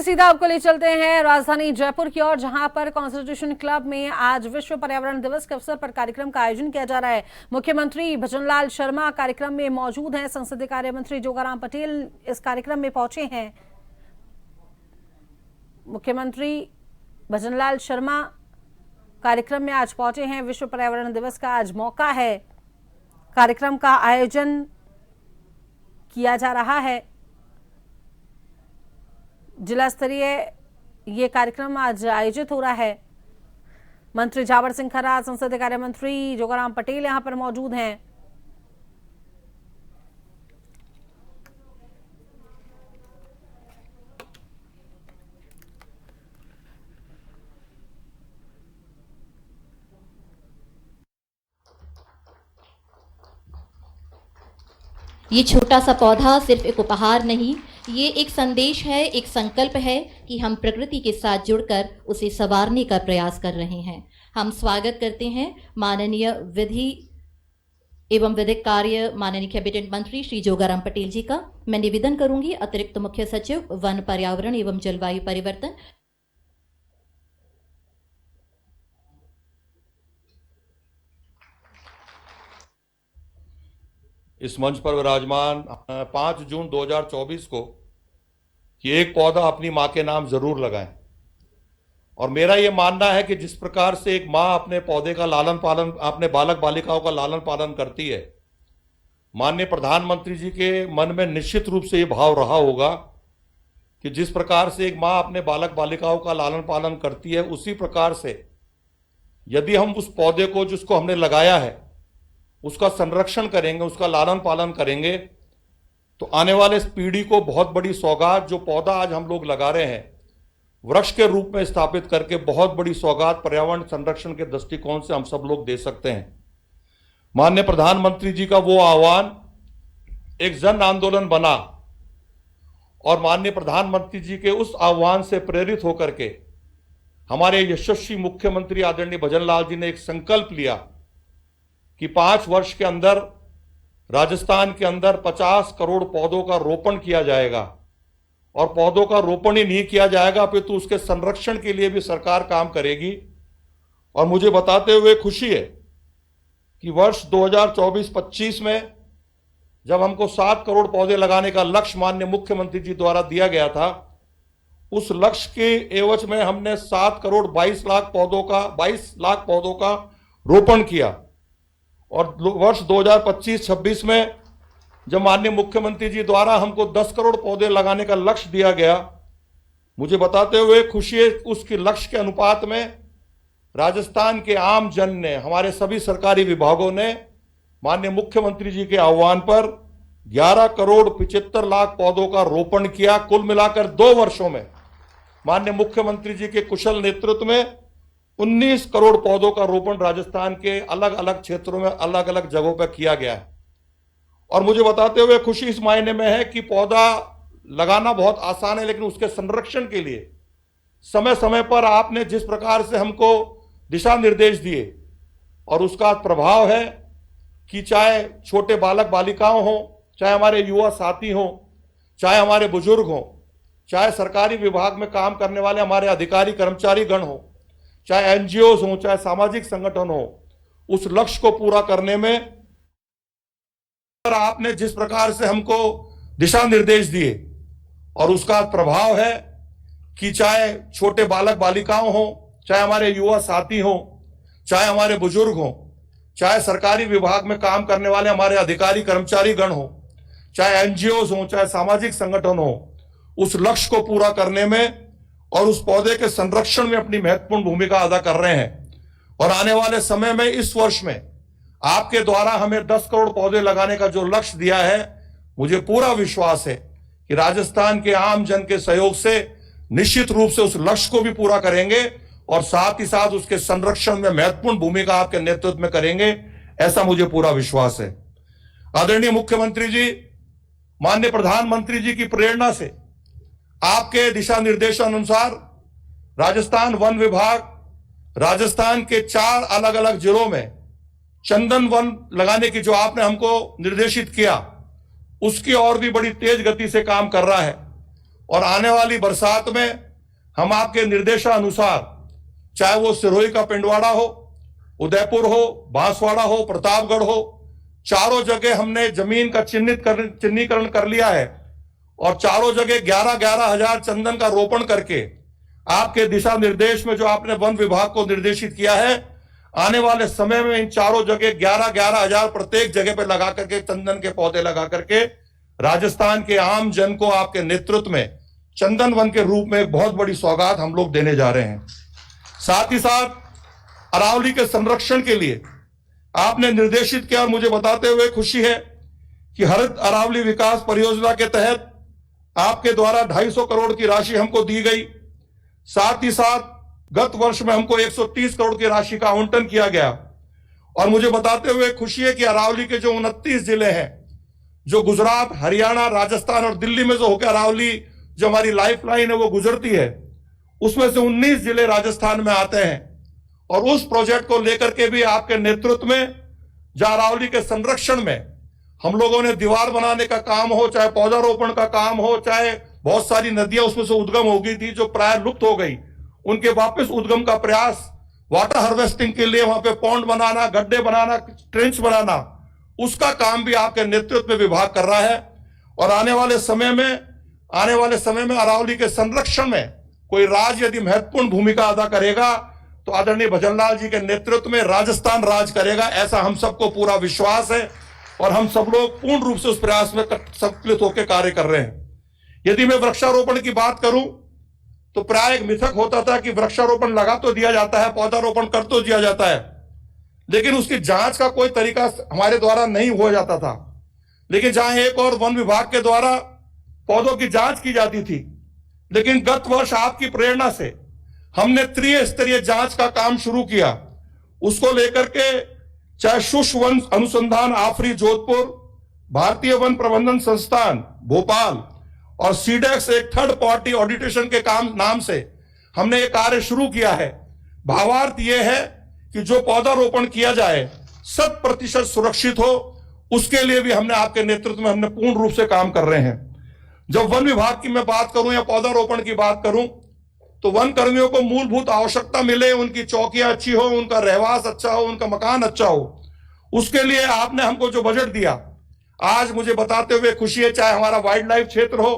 सीधा आपको ले चलते हैं राजधानी जयपुर की ओर, जहां पर कॉन्स्टिट्यूशन क्लब में आज विश्व पर्यावरण दिवस के अवसर पर कार्यक्रम का आयोजन किया जा रहा है। मुख्यमंत्री भजनलाल शर्मा कार्यक्रम में मौजूद हैं। संसदीय कार्य मंत्री जोगाराम पटेल इस कार्यक्रम में पहुंचे हैं। मुख्यमंत्री भजनलाल शर्मा कार्यक्रम में आज पहुंचे हैं। विश्व पर्यावरण दिवस का आज मौका है, कार्यक्रम का आयोजन किया जा रहा है। जिला स्तरीय ये कार्यक्रम आज आयोजित हो रहा है। मंत्री जावर सिंह खरा, संसदीय कार्य मंत्री जोगाराम पटेल यहां पर मौजूद हैं। ये छोटा सा पौधा सिर्फ एक उपहार नहीं, ये एक संदेश है, एक संकल्प है कि हम प्रकृति के साथ जुड़कर उसे संवारने का प्रयास कर रहे हैं। हम स्वागत करते हैं माननीय विधि एवं विधिक कार्य माननीय कैबिनेट मंत्री श्री जोगाराम पटेल जी का। मैं निवेदन करूंगी अतिरिक्त मुख्य सचिव वन, पर्यावरण एवं जलवायु परिवर्तन इस मंच पर विराजमान 5 जून 2024 को कि एक पौधा अपनी मां के नाम जरूर लगाएं। और मेरा यह मानना है कि जिस प्रकार से एक मां अपने पौधे का लालन पालन, अपने बालक बालिकाओं का लालन पालन करती है, माननीय प्रधानमंत्री जी के मन में निश्चित रूप से ये भाव रहा होगा कि जिस प्रकार से एक मां अपने बालक बालिकाओं का लालन पालन करती है, उसी प्रकार से यदि हम उस पौधे को जिसको हमने लगाया है उसका संरक्षण करेंगे, उसका लालन पालन करेंगे, तो आने वाले इस पीढ़ी को बहुत बड़ी सौगात जो पौधा आज हम लोग लगा रहे हैं वृक्ष के रूप में स्थापित करके बहुत बड़ी सौगात पर्यावरण संरक्षण के दृष्टिकोण से हम सब लोग दे सकते हैं। माननीय प्रधानमंत्री जी का वो आह्वान एक जन आंदोलन बना और माननीय प्रधानमंत्री जी के उस आह्वान से प्रेरित होकर के हमारे यशस्वी मुख्यमंत्री आदरणीय भजनलाल जी ने एक संकल्प लिया कि 5 वर्ष के अंदर राजस्थान के अंदर 50 करोड़ पौधों का रोपण किया जाएगा। और पौधों का रोपण ही नहीं किया जाएगा अपितु उसके संरक्षण के लिए भी सरकार काम करेगी। और मुझे बताते हुए खुशी है कि वर्ष 2024-25 में जब हमको 7 करोड़ पौधे लगाने का लक्ष्य माननीय मुख्यमंत्री जी द्वारा दिया गया था, उस लक्ष्य के एवज में हमने 7 करोड़ 22 लाख पौधों का रोपण किया। और वर्ष 2025-26 में जब माननीय मुख्यमंत्री जी द्वारा हमको 10 करोड़ पौधे लगाने का लक्ष्य दिया गया, मुझे बताते हुए खुशी है उसके लक्ष्य के अनुपात में राजस्थान के आम जन ने, हमारे सभी सरकारी विभागों ने माननीय मुख्यमंत्री जी के आह्वान पर 11 करोड़ 75 लाख पौधों का रोपण किया। कुल मिलाकर 2 वर्षों में माननीय मुख्यमंत्री जी के कुशल नेतृत्व में 19 करोड़ पौधों का रोपण राजस्थान के अलग अलग क्षेत्रों में अलग अलग जगहों पर किया गया है। और मुझे बताते हुए खुशी इस मायने में है कि पौधा लगाना बहुत आसान है, लेकिन उसके संरक्षण के लिए समय समय पर आपने जिस प्रकार से हमको दिशा निर्देश दिए और उसका प्रभाव है कि चाहे छोटे बालक बालिकाओं हो, चाहे हमारे युवा साथी हो, चाहे हमारे बुजुर्ग हो, चाहे सरकारी विभाग में काम करने वाले हमारे अधिकारी कर्मचारी गण हो, चाहे एनजीओ हो, चाहे सामाजिक संगठन हो, उस लक्ष्य को पूरा करने में आपने जिस प्रकार से हमको दिशा निर्देश दिए और उसका प्रभाव है कि चाहे छोटे बालक बालिकाओं हो, चाहे हमारे युवा साथी हो, चाहे हमारे बुजुर्ग हो, चाहे सरकारी विभाग में काम करने वाले हमारे अधिकारी कर्मचारी गण हो, चाहे एनजीओ हो, चाहे सामाजिक संगठन हो, उस लक्ष्य को पूरा करने में और उस पौधे के संरक्षण में अपनी महत्वपूर्ण भूमिका अदा कर रहे हैं। और आने वाले समय में इस वर्ष में आपके द्वारा हमें 10 करोड़ पौधे लगाने का जो लक्ष्य दिया है, मुझे पूरा विश्वास है कि राजस्थान के आम जन के सहयोग से निश्चित रूप से उस लक्ष्य को भी पूरा करेंगे और साथ ही साथ उसके संरक्षण में महत्वपूर्ण भूमिका आपके नेतृत्व में करेंगे, ऐसा मुझे पूरा विश्वास है। आदरणीय मुख्यमंत्री जी, माननीय प्रधानमंत्री जी की प्रेरणा से आपके दिशा निर्देशानुसार राजस्थान वन विभाग राजस्थान के 4 अलग अलग जिलों में चंदन वन लगाने की जो आपने हमको निर्देशित किया, उसकी और भी बड़ी तेज गति से काम कर रहा है। और आने वाली बरसात में हम आपके निर्देशानुसार, चाहे वो सिरोही का पिंडवाड़ा हो, उदयपुर हो, बांसवाड़ा हो, प्रतापगढ़ हो, चारों जगह हमने जमीन का चिन्हीकरण कर लिया है और चारों जगह 11-11 हजार चंदन का रोपण करके आपके दिशा निर्देश में जो आपने वन विभाग को निर्देशित किया है, आने वाले समय में इन चारों जगह 11-11 हजार प्रत्येक जगह पे लगा करके, चंदन के पौधे लगा करके राजस्थान के आम जन को आपके नेतृत्व में चंदन वन के रूप में एक बहुत बड़ी सौगात हम लोग देने जा रहे हैं। साथ ही साथ अरावली के संरक्षण के लिए आपने निर्देशित किया और मुझे बताते हुए खुशी है कि हरित अरावली विकास परियोजना के तहत आपके द्वारा 250 करोड़ की राशि हमको दी गई। साथ ही साथ गत वर्ष में हमको 130 करोड़ की राशि का आवंटन किया गया और मुझे बताते हुए खुशी है कि अरावली के जो 29 जिले हैं, जो गुजरात, हरियाणा, राजस्थान और दिल्ली में जो होकर अरावली जो हमारी लाइफ लाइन है वो गुजरती है, उसमें से 19 जिले राजस्थान में आते हैं और उस प्रोजेक्ट को लेकर के भी आपके नेतृत्व में जहां अरावली के संरक्षण में हम लोगों ने दीवार बनाने का काम हो, चाहे पौधारोपण का काम हो, चाहे बहुत सारी नदियां उसमें से उद्गम हो गई थी जो प्राय लुप्त हो गई, उनके वापस उद्गम का प्रयास, वाटर हार्वेस्टिंग के लिए वहां पे पौंड बनाना, गड्ढे बनाना, ट्रेंच बनाना, उसका काम भी आपके नेतृत्व में विभाग कर रहा है। और आने वाले समय में अरावली के संरक्षण में कोई राज्य यदि महत्वपूर्ण भूमिका अदा करेगा तो आदरणीय भजनलाल जी के नेतृत्व में राजस्थान राज करेगा, ऐसा हम सबको पूरा विश्वास है और हम सब लोग पूर्ण रूप से उस प्रयास में सम्मिलित होकर कार्य कर रहे हैं। यदि मैं वृक्षारोपण की बात करूं तो प्राय एक मिथक होता था कि वृक्षारोपण लगा तो दिया जाता है, पौधारोपण कर तो दिया जाता है, लेकिन उसकी जांच का कोई तरीका हमारे द्वारा नहीं हो जाता था। लेकिन जहां एक और वन विभाग के द्वारा पौधों की जांच की जाती थी, लेकिन गत वर्ष आपकी प्रेरणा से हमने त्रिस्तरीय जांच का काम शुरू किया। उसको लेकर के चाहे शुष्क वन अनुसंधान आफरी जोधपुर, भारतीय वन प्रबंधन संस्थान भोपाल और सीडेक्स एक थर्ड पार्टी ऑडिटेशन के काम नाम से हमने ये कार्य शुरू किया है। भावार्थ ये है कि जो पौधारोपण किया जाए 100% सुरक्षित हो, उसके लिए भी हमने आपके नेतृत्व में हमने पूर्ण रूप से काम कर रहे हैं। जब वन विभाग की मैं बात करूं या पौधारोपण की बात करूं तो वन कर्मियों को मूलभूत आवश्यकता मिले, उनकी चौकियां अच्छी हो, उनका रहवास अच्छा हो, उनका मकान अच्छा हो, उसके लिए आपने हमको जो बजट दिया, आज मुझे बताते हुए खुशी है, चाहे हमारा वाइल्ड लाइफ क्षेत्र हो,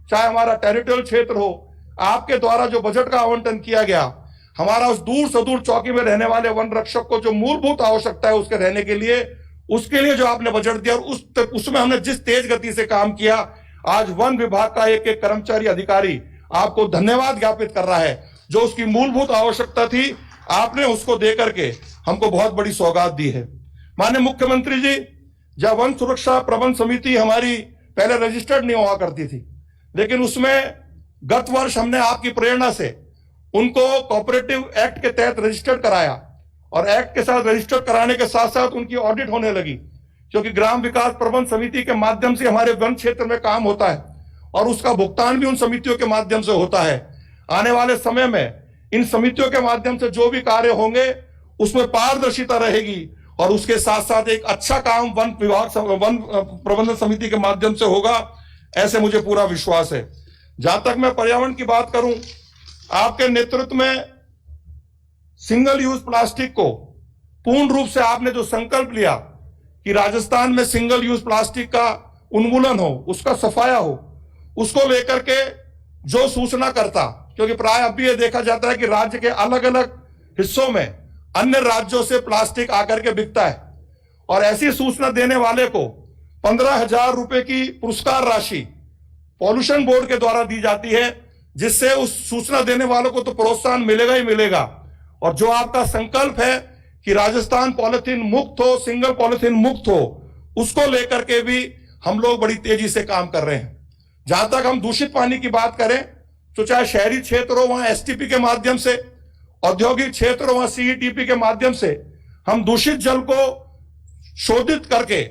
चाहे हमारा टेरिटोरियल क्षेत्र हो, आपके द्वारा जो बजट का आवंटन किया गया, हमारा उस दूर सुदूर चौकी में रहने वाले वन रक्षक को जो मूलभूत आवश्यकता है उसके रहने के लिए, उसके लिए जो आपने बजट दिया और उसमें हमने जिस तेज गति से काम किया, आज वन विभाग का एक एक कर्मचारी अधिकारी आपको धन्यवाद ज्ञापित कर रहा है। जो उसकी मूलभूत आवश्यकता थी आपने उसको देकर के हमको बहुत बड़ी सौगात दी है। माननीय मुख्यमंत्री जी, जब वन सुरक्षा प्रबंध समिति हमारी पहले रजिस्टर्ड नहीं हुआ करती थी, लेकिन उसमें गत वर्ष हमने आपकी प्रेरणा से उनको कोऑपरेटिव एक्ट के तहत रजिस्टर्ड कराया और एक्ट के साथ रजिस्टर्ड कराने के साथ साथ उनकी ऑडिट होने लगी, क्योंकि ग्राम विकास प्रबंध समिति के माध्यम से हमारे वन क्षेत्र में काम होता है और उसका भुगतान भी उन समितियों के माध्यम से होता है। आने वाले समय में इन समितियों के माध्यम से जो भी कार्य होंगे उसमें पारदर्शिता रहेगी और उसके साथ साथ एक अच्छा काम वन विभाग वन प्रबंधन समिति के माध्यम से होगा, ऐसे मुझे पूरा विश्वास है। जहां तक मैं पर्यावरण की बात करूं, आपके नेतृत्व में सिंगल यूज प्लास्टिक को पूर्ण रूप से आपने जो संकल्प लिया कि राजस्थान में सिंगल यूज प्लास्टिक का उन्मूलन हो, उसका सफाया हो, उसको लेकर के जो सूचना करता, क्योंकि प्राय अब भी ये देखा जाता है कि राज्य के अलग अलग हिस्सों में अन्य राज्यों से प्लास्टिक आकर के बिकता है और ऐसी सूचना देने वाले को 15,000 रुपए की पुरस्कार राशि पॉल्यूशन बोर्ड के द्वारा दी जाती है, जिससे उस सूचना देने वालों को तो प्रोत्साहन मिलेगा ही मिलेगा। और जो आपका संकल्प है कि राजस्थान पॉलिथीन मुक्त हो, सिंगल पॉलिथीन मुक्त हो, उसको लेकर के भी हम लोग बड़ी तेजी से काम कर रहे हैं। जहां तक हम दूषित पानी की बात करें तो चाहे शहरी क्षेत्र हो वहां एसटीपी के माध्यम से, औद्योगिक क्षेत्र हो वहां सीईटीपी के माध्यम से हम दूषित जल को शोधित करके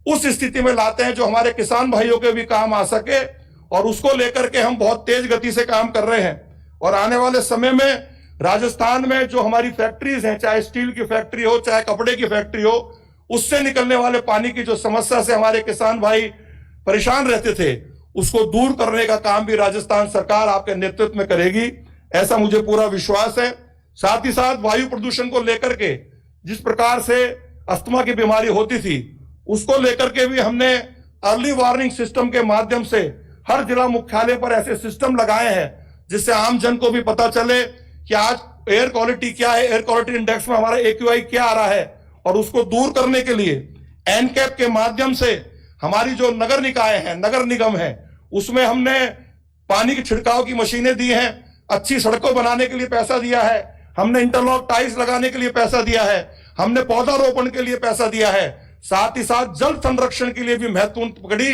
उस स्थिति में लाते हैं जो हमारे किसान भाइयों के भी काम आ सके, और उसको लेकर के हम बहुत तेज गति से काम कर रहे हैं। और आने वाले समय में राजस्थान में जो हमारी फैक्ट्रीज हैं, चाहे स्टील की फैक्ट्री हो, चाहे कपड़े की फैक्ट्री हो, उससे निकलने वाले पानी की जो समस्या से हमारे किसान भाई परेशान रहते थे, उसको दूर करने का काम भी राजस्थान सरकार आपके नेतृत्व में करेगी, ऐसा मुझे पूरा विश्वास है। साथ ही साथ वायु प्रदूषण को लेकर के जिस प्रकार से अस्थमा की बीमारी होती थी, उसको लेकर के भी हमने अर्ली वार्निंग सिस्टम के माध्यम से हर जिला मुख्यालय पर ऐसे सिस्टम लगाए हैं जिससे आम जन को भी पता चले कि आज एयर क्वालिटी क्या है, एयर क्वालिटी इंडेक्स में हमारा AQI क्या आ रहा है, और उसको दूर करने के लिए एनकैप के माध्यम से हमारी जो नगर निकाय है, नगर निगम है, उसमें हमने पानी की छिड़काव की मशीनें दी हैं, अच्छी सड़कों बनाने के लिए पैसा दिया है, हमने इंटरलॉक टाइल्स लगाने के लिए पैसा दिया है, हमने पौधारोपण के लिए पैसा दिया है, साथ ही साथ जल संरक्षण के लिए भी महत्वपूर्ण पकड़ी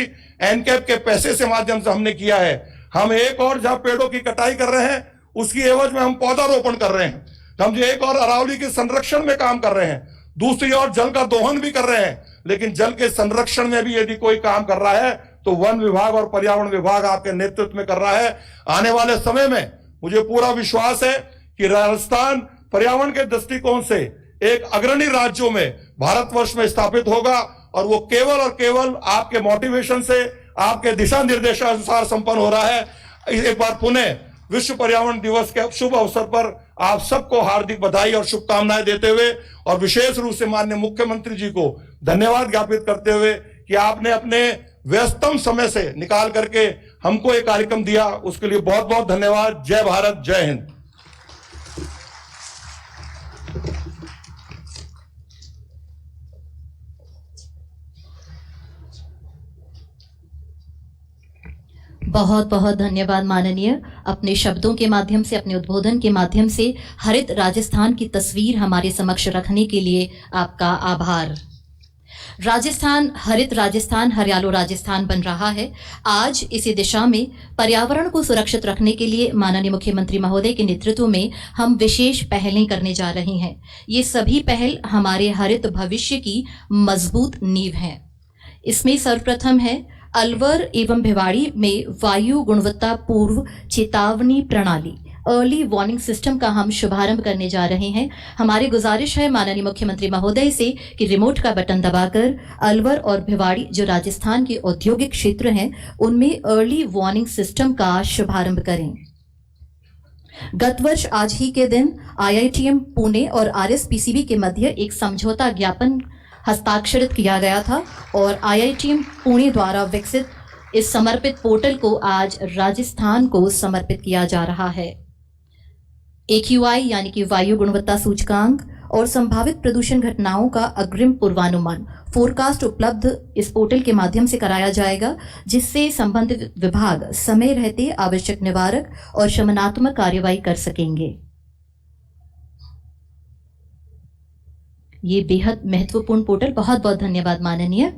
एनकैप के पैसे से माध्यम से हमने किया है। हम एक और जहां पेड़ों की कटाई कर रहे हैं उसकी एवज में हम पौधारोपण कर रहे हैं, हम जो एक और अरावली के संरक्षण में काम कर रहे हैं, दूसरी ओर जल का दोहन भी कर रहे हैं, लेकिन जल के संरक्षण में भी यदि कोई काम कर रहा है तो वन विभाग और पर्यावरण विभाग आपके नेतृत्व में कर रहा है। आने वाले समय में मुझे पूरा विश्वास है कि राजस्थान पर्यावरण के दृष्टिकोण से एक अग्रणी राज्यों में भारतवर्ष में स्थापित होगा, और वो केवल और केवल आपके मोटिवेशन से, आपके दिशा निर्देशानुसार संपन्न हो रहा है। एक बार पुनः विश्व पर्यावरण दिवस के शुभ अवसर पर आप सबको हार्दिक बधाई और शुभकामनाएं देते हुए, और विशेष रूप से माननीय मुख्यमंत्री जी को धन्यवाद ज्ञापित करते हुए कि आपने अपने व्यस्तम समय से निकाल करके हमको एक कार्यक्रम दिया, उसके लिए बहुत बहुत धन्यवाद। जय भारत, जय हिंद। बहुत बहुत धन्यवाद माननीय। अपने शब्दों के माध्यम से, अपने उद्बोधन के माध्यम से हरित राजस्थान की तस्वीर हमारे समक्ष रखने के लिए आपका आभार। राजस्थान हरित राजस्थान, हरियालो राजस्थान बन रहा है। आज इसी दिशा में पर्यावरण को सुरक्षित रखने के लिए माननीय मुख्यमंत्री महोदय के नेतृत्व में हम विशेष पहलें करने जा रहे हैं। ये सभी पहल हमारे हरित भविष्य की मजबूत नींव है। इसमें सर्वप्रथम है अलवर एवं भिवाड़ी में वायु गुणवत्ता पूर्व चेतावनी प्रणाली, अर्ली वार्निंग सिस्टम का हम शुभारंभ करने जा रहे हैं। हमारी गुजारिश है माननीय मुख्यमंत्री महोदय से कि रिमोट का बटन दबाकर अलवर और भिवाड़ी जो राजस्थान के औद्योगिक क्षेत्र हैं उनमें अर्ली वार्निंग सिस्टम का शुभारंभ करें। गत वर्ष आज ही के दिन IITM पुणे और RSPCB के मध्य एक समझौता ज्ञापन हस्ताक्षरित किया गया था, और IITM पुणे द्वारा विकसित इस समर्पित पोर्टल को आज राजस्थान को समर्पित किया जा रहा है। AQI यानी कि वायु गुणवत्ता सूचकांक और संभावित प्रदूषण घटनाओं का अग्रिम पूर्वानुमान फोरकास्ट उपलब्ध इस पोर्टल के माध्यम से कराया जाएगा, जिससे संबंधित विभाग समय रहते आवश्यक निवारक और शमनात्मक कार्रवाई कर सकेंगे। ये बेहद महत्वपूर्ण पोर्टल। बहुत बहुत धन्यवाद माननीय।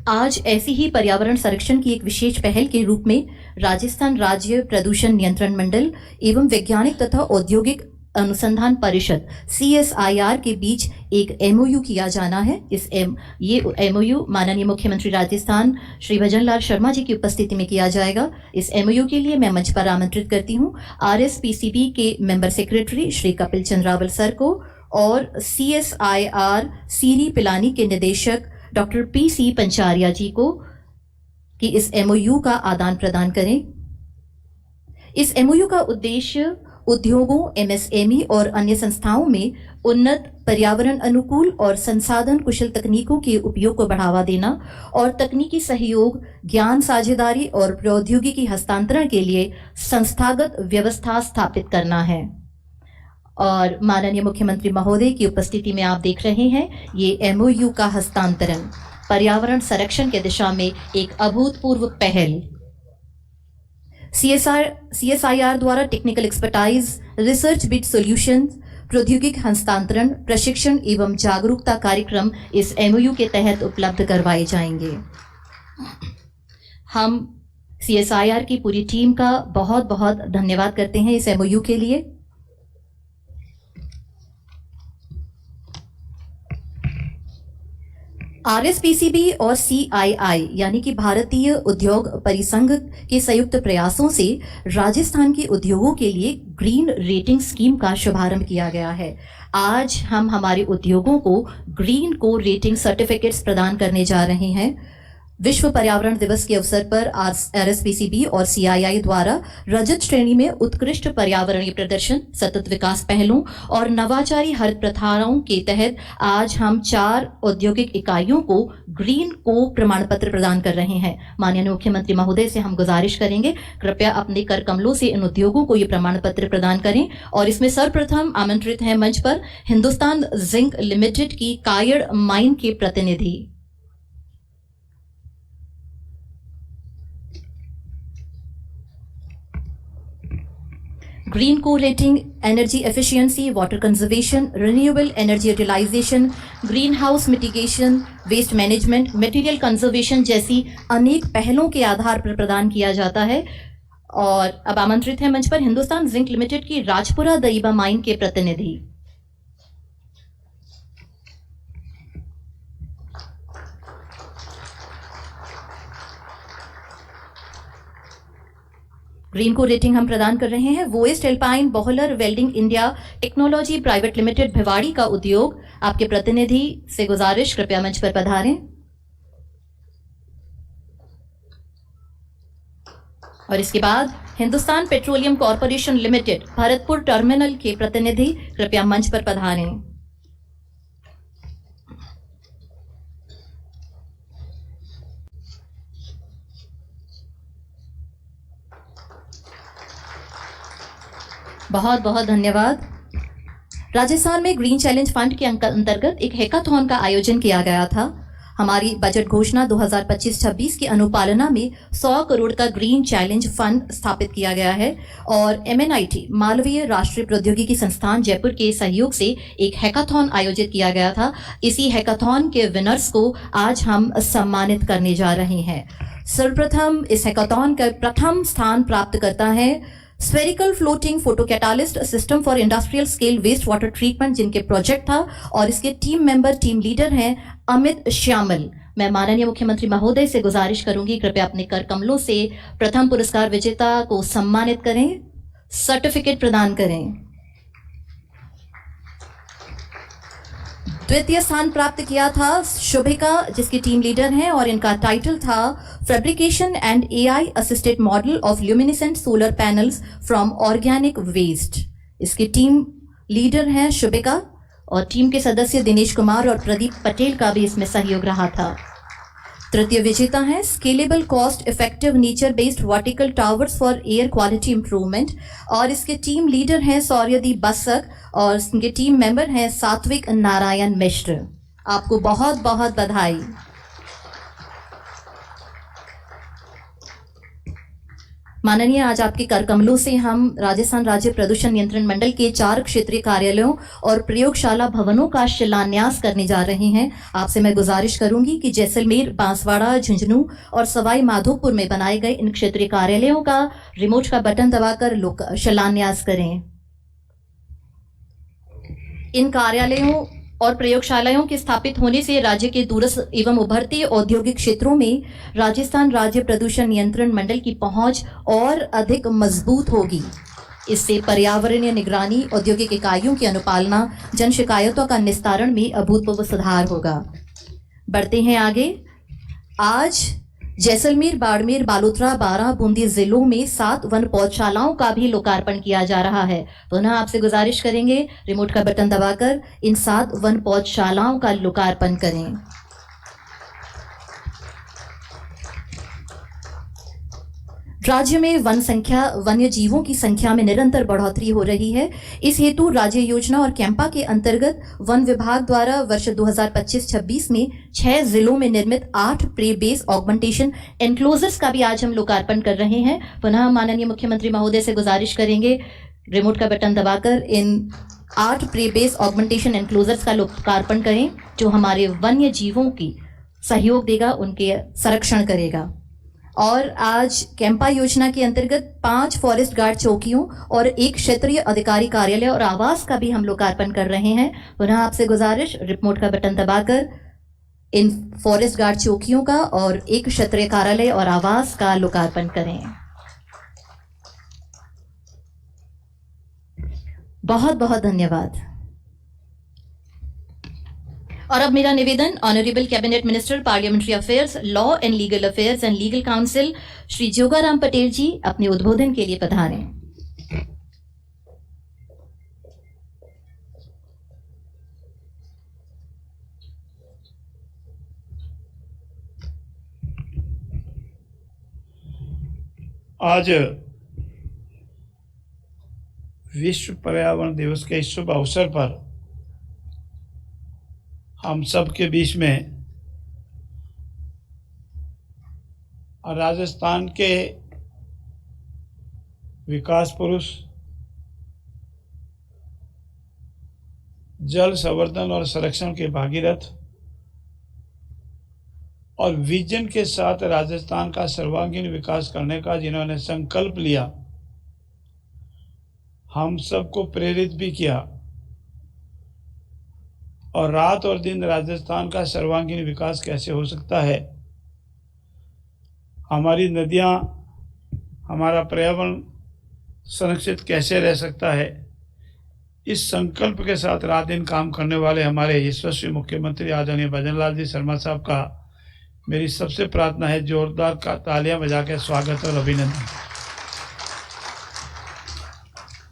आज ऐसी ही पर्यावरण संरक्षण की एक विशेष पहल के रूप में राजस्थान राज्य प्रदूषण नियंत्रण मंडल एवं वैज्ञानिक तथा औद्योगिक अनुसंधान परिषद CSIR के बीच एक MOU किया जाना है। ये MOU माननीय मुख्यमंत्री राजस्थान श्री भजनलाल शर्मा जी की उपस्थिति में किया जाएगा। इस MOU के लिए मैं मंच पर आमंत्रित करती हूँ RSPCB के member secretary Shri Kapil Chandrawal sir को और CSIR सीरी पिलानी के निदेशक डॉक्टर PC पंचारिया जी को कि इस MOU का आदान प्रदान करें। इस MOU का उद्देश्य उद्योगों, MSME और अन्य संस्थाओं में उन्नत पर्यावरण अनुकूल और संसाधन कुशल तकनीकों के उपयोग को बढ़ावा देना और तकनीकी सहयोग, ज्ञान साझेदारी और प्रौद्योगिकी हस्तांतरण के लिए संस्थागत व्यवस्था स्थापित करना है। और माननीय मुख्यमंत्री महोदय की उपस्थिति में आप देख रहे हैं ये MOU का हस्तांतरण पर्यावरण संरक्षण की दिशा में एक अभूतपूर्व पहल। CSIR द्वारा technical expertise, research bit solution, प्रौद्योगिक हस्तांतरण, प्रशिक्षण एवं जागरूकता कार्यक्रम इस MOU के तहत उपलब्ध करवाए जाएंगे। हम CSIR की पूरी टीम का बहुत बहुत धन्यवाद करते हैं इस MOU के लिए। आरएसपीसीबी और सीआईआई यानी कि भारतीय उद्योग परिसंघ के संयुक्त प्रयासों से राजस्थान के उद्योगों के लिए ग्रीन रेटिंग स्कीम का शुभारंभ किया गया है। आज हम हमारे उद्योगों को ग्रीन को रेटिंग सर्टिफिकेट्स प्रदान करने जा रहे हैं। विश्व पर्यावरण दिवस के अवसर पर आरएसपीसीबी और सीआईआई द्वारा रजत श्रेणी में उत्कृष्ट पर्यावरणीय प्रदर्शन, सतत विकास पहलों और नवाचारी हरित प्रथाओं के तहत आज हम 4 औद्योगिक इकाइयों को ग्रीन को प्रमाण पत्र प्रदान कर रहे हैं। माननीय मुख्यमंत्री महोदय से हम गुजारिश करेंगे, कृपया अपने कर कमलों से इन उद्योगों को ये प्रमाण पत्र प्रदान करें। और इसमें सर्वप्रथम आमंत्रित है मंच पर हिंदुस्तान जिंक लिमिटेड की कायड़ माइन के प्रतिनिधि। ग्रीन को rating energy efficiency, water conservation, renewable energy utilisation, green house mitigation, waste management, material conservation जैसी अनेक पहलों के आधार पर प्रदान किया जाता है। और अब आमंत्रित है मंच पर हिंदुस्तान जिंक लिमिटेड की राजपुरा दईबा माइन के प्रतिनिधि। ग्रीन को रेटिंग हम प्रदान कर रहे हैं Voest Alpine boiler welding India technology private limited Bhiwadi का उद्योग। आपके प्रतिनिधि से गुजारिश, कृपया मंच पर पधारें। और इसके बाद Hindustan petroleum corporation limited Bharatpur terminal के प्रतिनिधि कृपया मंच पर पधारें। बहुत बहुत धन्यवाद। राजस्थान में ग्रीन चैलेंज फंड के अंतर्गत एक हैकाथॉन का आयोजन किया गया था। हमारी बजट घोषणा 2025-26 की अनुपालना में 100 करोड़ का ग्रीन चैलेंज फंड स्थापित किया गया है और MNIT मालवीय राष्ट्रीय प्रौद्योगिकी संस्थान जयपुर के सहयोग से एक हैकाथॉन आयोजित किया गया था। इसी हैकाथॉन के विनर्स को आज हम सम्मानित करने जा रहे हैं। सर्वप्रथम इस हैकाथॉन का प्रथम स्थान प्राप्त करता है spherical floating photo catalyst system for industrial scale waste water treatment, जिनके प्रोजेक्ट था, और इसके टीम मेंबर टीम लीडर हैं अमित श्यामल। मैं माननीय मुख्यमंत्री महोदय से गुजारिश करूंगी, कृपया अपने कर कमलों से प्रथम पुरस्कार विजेता को सम्मानित करें, सर्टिफिकेट प्रदान करें। द्वितीय स्थान प्राप्त किया था शुभिका, जिसकी टीम लीडर हैं, और इनका टाइटल था fabrication and AI assisted model of luminescent solar panels from organic waste. इसकी टीम लीडर हैं शुभिका और टीम के सदस्य दिनेश कुमार और प्रदीप पटेल का भी इसमें सहयोग रहा था। तृतीय विजेता है scalable cost effective nature based vertical towers for air quality improvement, और इसके टीम लीडर हैं सौर्यदीप बसक और इनके टीम मेंबर हैं सात्विक नारायण मिश्र। आपको बहुत बहुत बधाई। माननीय, आज आपके कर कमलों से हम राजस्थान राज्य प्रदूषण नियंत्रण मंडल के 4 क्षेत्रीय कार्यालयों और प्रयोगशाला भवनों का शिलान्यास करने जा रहे हैं। आपसे मैं गुजारिश करूंगी कि जैसलमेर, बांसवाड़ा, झुंझुनू और सवाई माधोपुर में बनाए गए इन क्षेत्रीय कार्यालयों का रिमोट का बटन दबाकर शिलान्यास करें। इन कार्यालयों और प्रयोगशालाओं के स्थापित होने से राज्य के दूरस्थ एवं उभरते औद्योगिक क्षेत्रों में राजस्थान राज्य प्रदूषण नियंत्रण मंडल की पहुंच और अधिक मजबूत होगी। इससे पर्यावरणीय निगरानी, औद्योगिक इकाइयों की अनुपालना, जन शिकायतों का निस्तारण में अभूतपूर्व सुधार होगा। बढ़ते हैं आगे। आज जैसलमेर, बाड़मेर, बालोतरा, बारां, बूंदी जिलों में 7 वन पौधशालाओं का भी लोकार्पण किया जा रहा है। पुनः आपसे गुजारिश करेंगे, रिमोट का बटन दबाकर इन 7 वन पौधशालाओं का लोकार्पण करें। राज्य में वन संख्या, वन्य जीवों की संख्या में निरंतर बढ़ोतरी हो रही है। इस हेतु राज्य योजना और कैंपा के अंतर्गत वन विभाग द्वारा वर्ष 2025-26 में 6 जिलों में निर्मित 8 प्रे बेस ऑगमेंटेशन एनक्लोजर्स का भी आज हम लोकार्पण कर रहे हैं। पुनः माननीय मुख्यमंत्री महोदय से गुजारिश करेंगे, रिमोट का बटन दबाकर इन 8 प्रे बेस ऑगमेंटेशन एनक्लोजर्स का लोकार्पण करें, जो हमारे वन्य जीवों की सहयोग देगा, उनके संरक्षण करेगा। और आज कैंपा योजना के अंतर्गत 5 फॉरेस्ट गार्ड चौकियों और 1 क्षेत्रीय अधिकारी कार्यालय और आवास का भी हम लोकार्पण कर रहे हैं। पुनः आपसे गुजारिश, रिमोट का बटन दबाकर इन फॉरेस्ट गार्ड चौकियों का और एक क्षत्रिय कार्यालय और आवास का लोकार्पण करें। बहुत बहुत धन्यवाद। और अब मेरा निवेदन honourable cabinet minister parliamentary affairs, law and legal affairs and legal council Shri Jogaram Patel ji अपने उद्बोधन के लिए पधारें। आज विश्व पर्यावरण दिवस के इस शुभ अवसर पर हम सब के बीच में राजस्थान के विकास पुरुष, जल संवर्धन और संरक्षण के भागीरथ और विजन के साथ राजस्थान का सर्वांगीण विकास करने का जिन्होंने संकल्प लिया, हम सबको प्रेरित भी किया और रात और दिन राजस्थान का सर्वांगीण विकास कैसे हो सकता है, हमारी नदियां, हमारा पर्यावरण संरक्षित कैसे रह सकता है, इस संकल्प के साथ रात दिन काम करने वाले हमारे यशस्वी मुख्यमंत्री आदरणीय भजनलाल जी शर्मा साहब का मेरी सबसे प्रार्थना है जोरदार तालियां बजा के स्वागत और अभिनंदन।